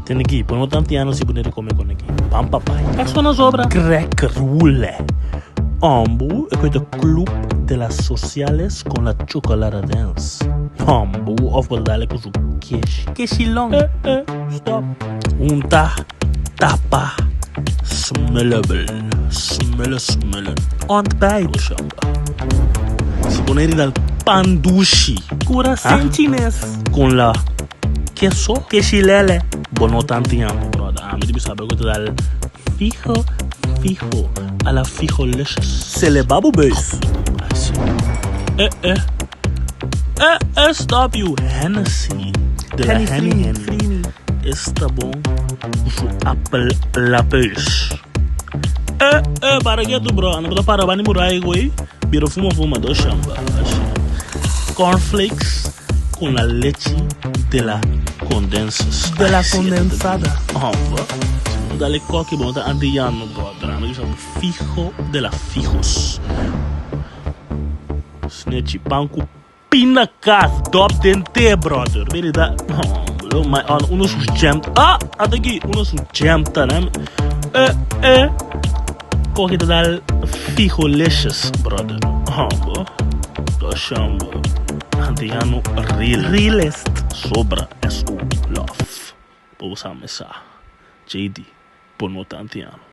Tem aqui, por não tanto anos se poder comer com aqui. Pam papai. É só na sobra. Crack rule. Ambu é coisa clube de las sociales con la chocolate dance. Ambu of badale com o queijo. Queixilong. Stop. Tapa. Smellable. Smell. Ontbijt. Se poner dal pandushi. Cura sentiness. Com la queso. Queixilele. Bono tantiamo, brother. Me devi sapere che dal fijo alla fijolicious. Se le babu base. Stop you. Hennessy. De la Henny. Está bom. Su apple la peixe. Para que tu, bro? Não para bani murai goi. Biro fuma do chamba. Cornflakes con la leche de la condensada. Dale coque bom, tá andiano, brother. Amigo, chama fijo de la fijos. Snitchy banco pinacas, top dente, brother. Verdade. Uno sus jam. Até aqui, uno sus jam, tá, né? Coque dal fijolicious, brother. Do chamba. Andiano realist. Sobra es o love. Vou usar mesa. JD, por no tantiano.